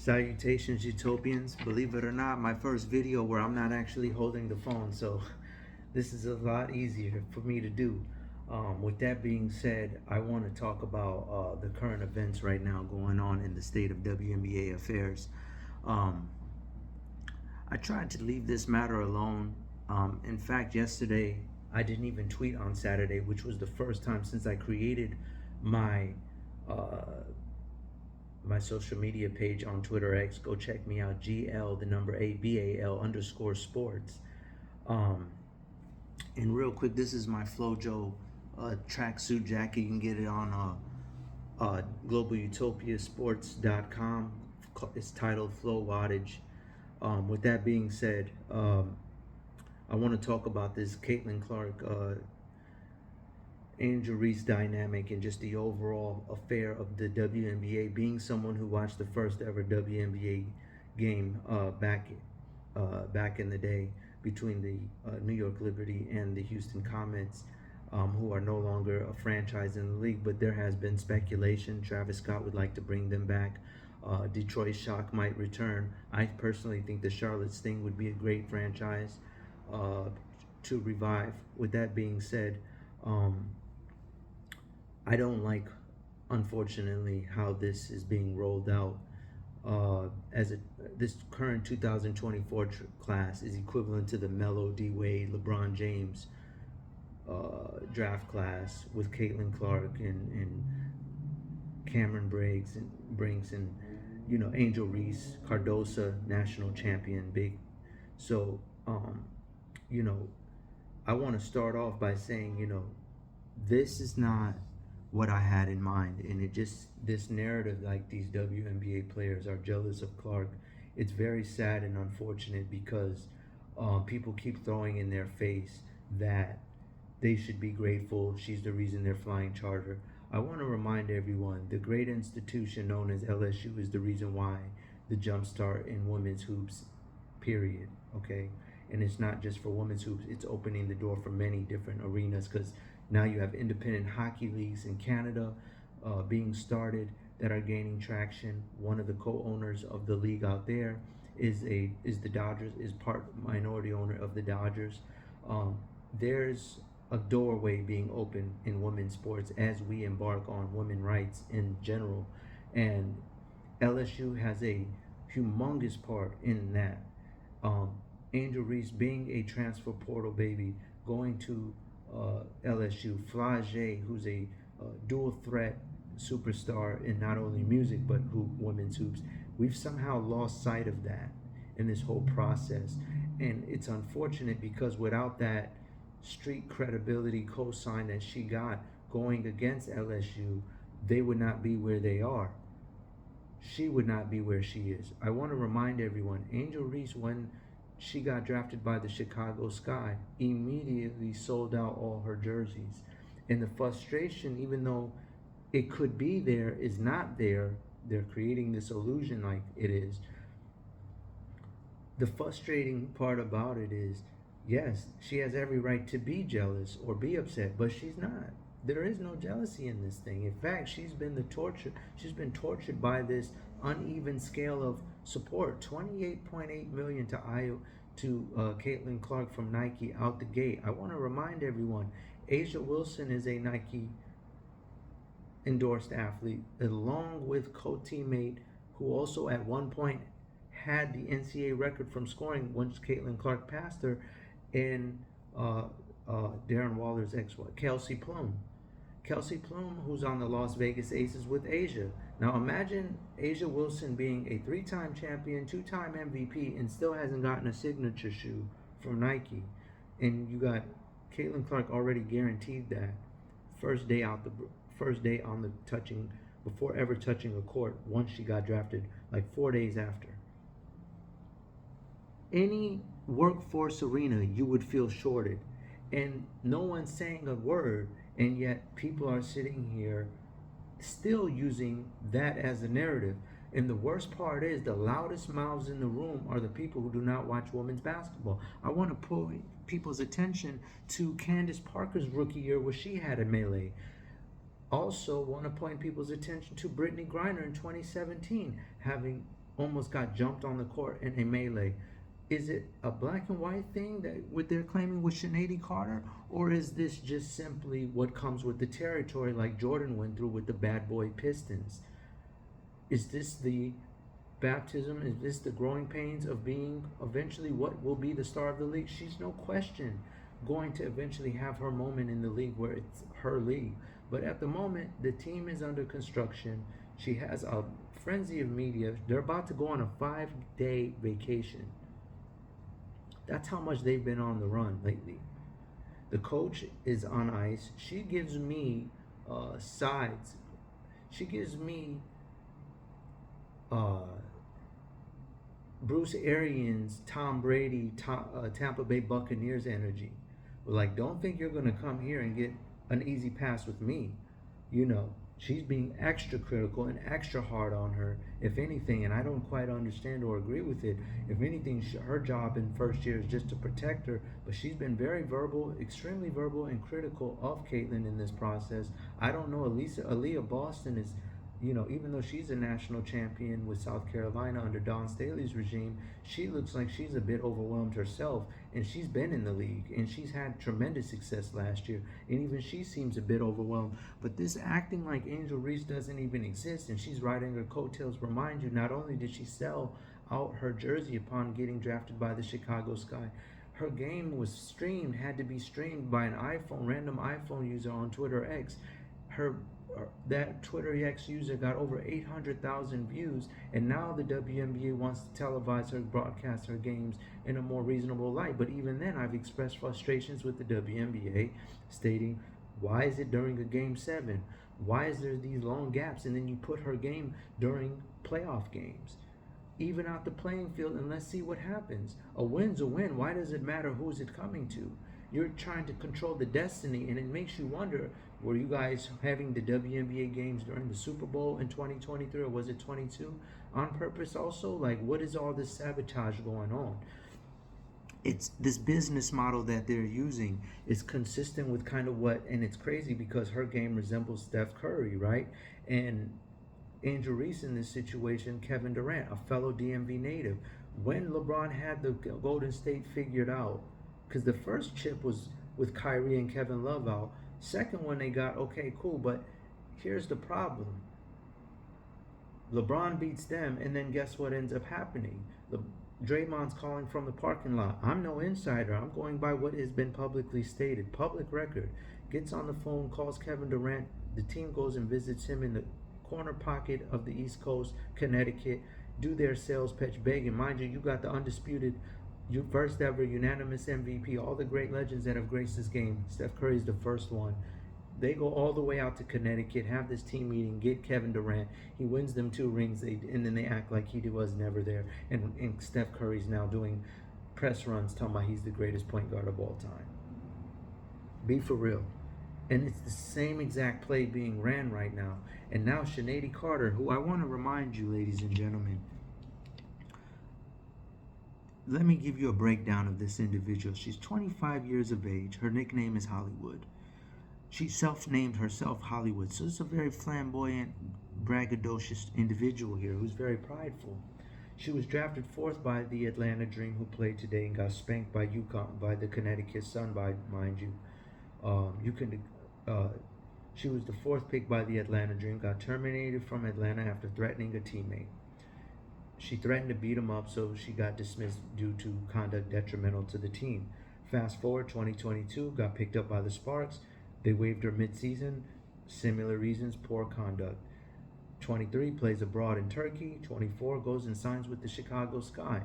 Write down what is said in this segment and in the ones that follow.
Salutations, Utopians. Believe it or not, my first video where I'm not actually holding the phone, so this is a lot easier for me to do. With that being said, I want to talk about the current events right now going on in the state of WNBA affairs. Um, I tried to leave this matter alone. In fact, yesterday, I didn't even tweet on Saturday, which was the first time since I created my uh, my social media page on Twitter X. Go check me out, GL the number ABAL_sports. Um, and real quick, this is my FloJo tracksuit jacket. You can get it on globalutopiasports.com. It's titled Flow Wattage. With that being said, I want to talk about this Caitlin Clark Angel Reese dynamic and just the overall affair of the WNBA. Being someone who watched the first ever WNBA game back in the day between the New York Liberty and the Houston Comets, who are no longer a franchise in the league, but there has been speculation Travis Scott would like to bring them back. Detroit Shock might return. I personally think the Charlotte Sting would be a great franchise to revive. With that being said, I don't like, unfortunately, how this is being rolled out. This current 2024 class is equivalent to the Melo, D Wade, LeBron James draft class with Caitlin Clark and Cameron Brinks and Angel Reese, Cardosa, national champion, big. So you know, I want to start off by saying, this is not what I had in mind. And it just, this narrative like these WNBA players are jealous of Clark, it's very sad and unfortunate because people keep throwing in their face that they should be grateful. She's the reason they're flying charter. I want to remind everyone the great institution known as LSU is the reason why the jumpstart in women's hoops, period. Okay. And it's not just for women's hoops, it's opening the door for many different arenas because now you have independent hockey leagues in Canada being started that are gaining traction. One of the co-owners of the league out there is the Dodgers, is part minority owner of the Dodgers. There's a doorway being opened in women's sports as we embark on women's rights in general, and LSU has a humongous part in that. Angel Reese being a transfer portal baby, going to LSU, Flage, who's a dual threat superstar in not only music but women's hoops. We've somehow lost sight of that in this whole process, and it's unfortunate because without that street credibility cosign that she got going against LSU, they would not be where they are. She would not be where she is. I want to remind everyone, Angel Reese, when she got drafted by the Chicago Sky, immediately sold out all her jerseys. And the frustration, even though it could be there, is not there. They're creating this illusion like it is. The frustrating part about it is, yes, she has every right to be jealous or be upset, but she's not. There is no jealousy in this thing. In fact, she's been tortured by this uneven scale of support. 28.8 million to Caitlin Clark from Nike out the gate. I want to remind everyone, Asia Wilson is a Nike endorsed athlete, along with co-teammate who also at one point had the NCAA record from scoring once Caitlin Clark passed her, in Darren Waller's ex-wife, Kelsey Plum. Kelsey Plum, who's on the Las Vegas Aces with Asia. Now imagine Asia Wilson being a 3-time champion, 2-time MVP, and still hasn't gotten a signature shoe from Nike. And you got Caitlin Clark already guaranteed that first day on the touching, before ever touching a court, once she got drafted, like 4 days after. Any workforce arena, you would feel shorted, and no one's saying a word, and yet people are sitting here still using that as a narrative. And the worst part is the loudest mouths in the room are the people who do not watch women's basketball. I want to point people's attention to Candace Parker's rookie year where she had a melee. Also want to point people's attention to Brittany Griner in 2017 having almost got jumped on the court in a melee. Is it a black and white thing that what they're claiming with Sinead Carter, or is this just simply what comes with the territory, like Jordan went through with the bad boy Pistons? Is this the baptism? Is this the growing pains of being eventually what will be the star of the league? She's no question going to eventually have her moment in the league where it's her league. But at the moment, the team is under construction. She has a frenzy of media. They're about to go on a 5-day vacation. That's how much they've been on the run lately. The coach is on ice. She gives me sides. She gives me uh, Bruce Arians, Tom Brady, Tampa Bay Buccaneers energy. Like, don't think you're going to come here and get an easy pass with me. You know, she's being extra critical and extra hard on her, if anything, and I don't quite understand or agree with it. If anything, her job in first year is just to protect her, but she's been very verbal, extremely verbal and critical of Caitlyn in this process. I don't know, Aaliyah Boston is, you know, even though she's a national champion with South Carolina under Don Staley's regime, she looks like she's a bit overwhelmed herself. And she's been in the league and she's had tremendous success last year. And even she seems a bit overwhelmed. But this acting like Angel Reese doesn't even exist and she's riding her coattails. Remind you, not only did she sell out her jersey upon getting drafted by the Chicago Sky, her game was streamed, had to be streamed by an iPhone, random iPhone user on Twitter X. That Twitter X user got over 800,000 views, and now the WNBA wants to televise her, broadcast her games in a more reasonable light. But even then, I've expressed frustrations with the WNBA, stating, why is it during a game 7? Why is there these long gaps? And then you put her game during playoff games. Even out the playing field, and let's see what happens. A win's a win. Why does it matter who's it coming to? You're trying to control the destiny, and it makes you wonder, were you guys having the WNBA games during the Super Bowl in 2023, or was it 22 on purpose also? Like, what is all this sabotage going on? It's this business model that they're using is consistent with kind of what, and it's crazy because her game resembles Steph Curry, right? And Angel Reese in this situation, Kevin Durant, a fellow DMV native. When LeBron had the Golden State figured out, because the first chip was with Kyrie and Kevin Love out. Second one they got, okay, cool, but here's the problem. LeBron beats them, and then guess what ends up happening? Draymond's calling from the parking lot. I'm no insider. I'm going by what has been publicly stated. Public record. Gets on the phone, calls Kevin Durant. The team goes and visits him in the corner pocket of the East Coast, Connecticut, do their sales pitch, begging. Mind you, you got the undisputed first ever unanimous MVP, all the great legends that have graced this game. Steph Curry is the first one. They go all the way out to Connecticut, have this team meeting, get Kevin Durant. He wins them 2 rings, and then they act like he was never there. And Steph Curry's now doing press runs talking about he's the greatest point guard of all time. Be for real. And it's the same exact play being ran right now. And now Sinead Carter, who I want to remind you, ladies and gentlemen, let me give you a breakdown of this individual. She's 25 years of age. Her nickname is Hollywood. She self-named herself Hollywood. So it's a very flamboyant, braggadocious individual here who's very prideful. She was drafted 4th by the Atlanta Dream, who played today and got spanked by UConn, by the Connecticut Sun, mind you. She was the 4th pick by the Atlanta Dream, got terminated from Atlanta after threatening a teammate. She threatened to beat him up, so she got dismissed due to conduct detrimental to the team. Fast forward, 2022, got picked up by the Sparks. They waived her midseason. Similar reasons, poor conduct. 23, plays abroad in Turkey. 24, goes and signs with the Chicago Sky.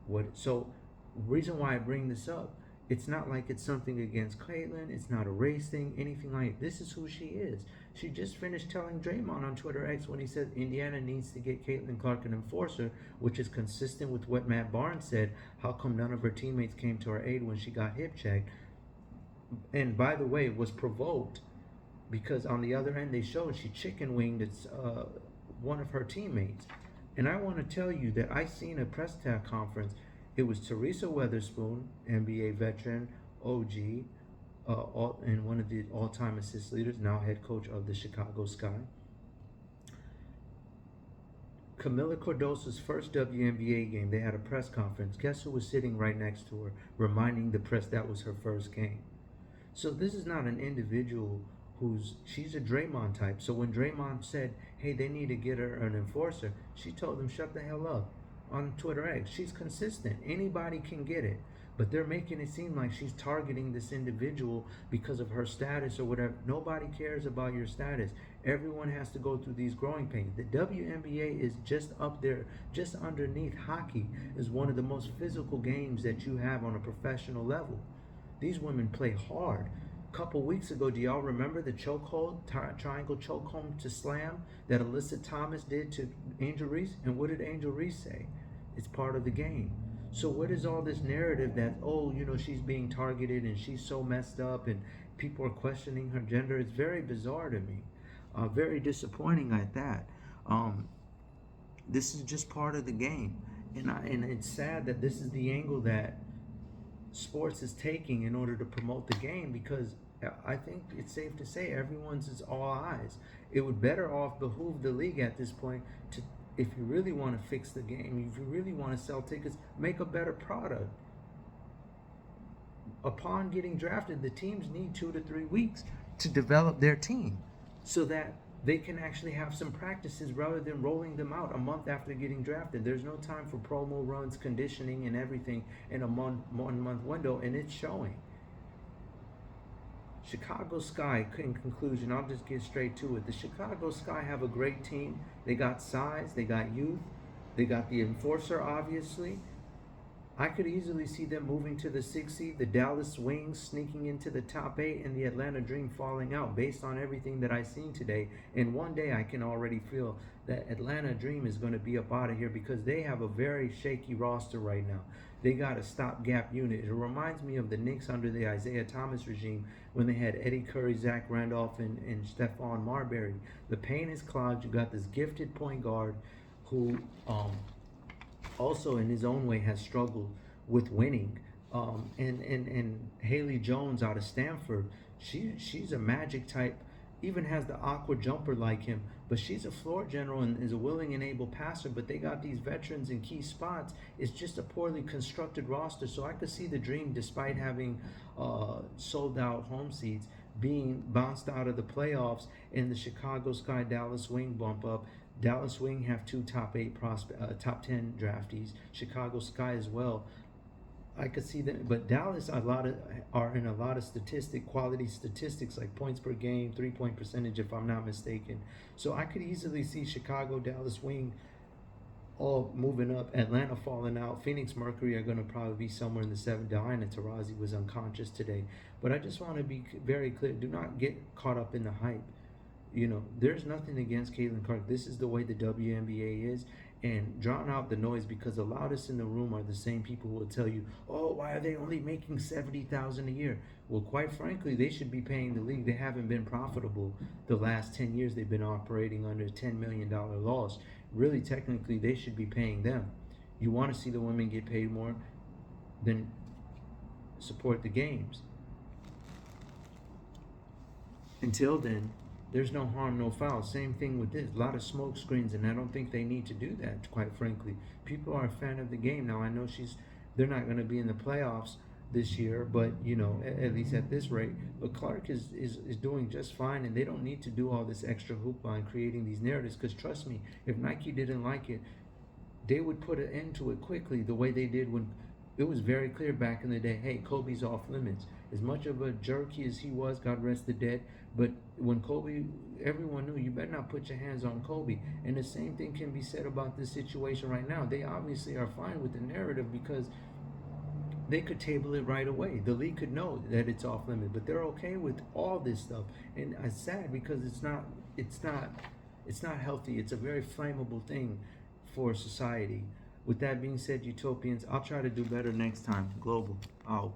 Reason why I bring this up, it's not like it's something against Caitlyn. It's not a race thing, anything like it. This is who she is. She just finished telling Draymond on Twitter X when he said Indiana needs to get Caitlin Clark an enforcer, which is consistent with what Matt Barnes said. How come none of her teammates came to her aid when she got hip checked? And by the way, was provoked because on the other end they showed she chicken winged one of her teammates. And I want to tell you that I seen a press conference. It was Teresa Weatherspoon, NBA veteran, OG, and one of the all-time assist leaders, now head coach of the Chicago Sky. Camila Cordosa's first WNBA game, they had a press conference. Guess who was sitting right next to her, reminding the press that was her first game? So this is not an individual she's a Draymond type. So when Draymond said, hey, they need to get her an enforcer, she told him, shut the hell up on Twitter X. She's consistent. Anybody can get it. But they're making it seem like she's targeting this individual because of her status or whatever. Nobody cares about your status. Everyone has to go through these growing pains. The WNBA is just up there, just underneath hockey, is one of the most physical games that you have on a professional level. These women play hard. A couple weeks ago, do y'all remember the chokehold, triangle chokehold to slam that Alyssa Thomas did to Angel Reese? And what did Angel Reese say? It's part of the game. So what is all this narrative that, oh, she's being targeted and she's so messed up and people are questioning her gender? It's very bizarre to me. Very disappointing at that. This is just part of the game. And it's sad that this is the angle that sports is taking in order to promote the game, because I think it's safe to say everyone's is all eyes. It would better off behoove the league at this point to, if you really want to fix the game, if you really want to sell tickets, make a better product. Upon getting drafted, the teams need 2 to 3 weeks to develop their team so that they can actually have some practices rather than rolling them out a month after getting drafted. There's no time for promo runs, conditioning, and everything in a 1 month window, and it's showing. Chicago Sky, in conclusion, I'll just get straight to it. The Chicago Sky have a great team. They got size, they got youth, they got the enforcer, obviously. I could easily see them moving to the 6th seed, the Dallas Wings sneaking into the top 8, and the Atlanta Dream falling out based on everything that I've seen today. And one day I can already feel that Atlanta Dream is going to be up out of here because they have a very shaky roster right now. They got a stopgap unit. It reminds me of the Knicks under the Isaiah Thomas regime when they had Eddie Curry, Zach Randolph, and Stephon Marbury. The paint is clogged. You got this gifted point guard who also in his own way has struggled with winning. And Haley Jones out of Stanford, she's a magic type, even has the awkward jumper like him, but she's a floor general and is a willing and able passer. But they got these veterans in key spots. It's just a poorly constructed roster. So I could see the Dream, despite having sold out home seats, being bounced out of the playoffs in the Chicago Sky Dallas Wing bump up. Dallas Wing have 2 top 10 draftees. Chicago Sky as well. I could see that, but Dallas are in a lot of quality statistics like points per game, 3-point percentage, if I'm not mistaken. So I could easily see Chicago, Dallas Wing all moving up, Atlanta falling out, Phoenix Mercury are going to probably be somewhere in the 7th. Diana Taurasi was unconscious today. But I just want to be very clear. Do not get caught up in the hype. There's nothing against Caitlin Clark. This is the way the WNBA is. And drown out the noise, because the loudest in the room are the same people who will tell you, oh, why are they only making $70,000 a year? Well, quite frankly, they should be paying the league. They haven't been profitable the last 10 years. They've been operating under a $10 million loss. Really, technically, they should be paying them. You want to see the women get paid more, then support the games. Until then, there's no harm, no foul. Same thing with this. A lot of smoke screens, and I don't think they need to do that, quite frankly. People are a fan of the game. Now, I know they're not going to be in the playoffs this year, but, at least at this rate. But Clark is doing just fine, and they don't need to do all this extra hoopla and creating these narratives, because trust me, if Nike didn't like it, they would put an end to it quickly, the way they did when it was very clear back in the day, hey, Kobe's off limits. As much of a jerky as he was, God rest the dead, but when Kobe, everyone knew you better not put your hands on Kobe. And the same thing can be said about this situation right now. They obviously are fine with the narrative because they could table it right away. The league could know that it's off limit, but they're okay with all this stuff. And it's sad because it's not healthy. It's a very flammable thing for society. With that being said, utopians, I'll try to do better next time. Global out.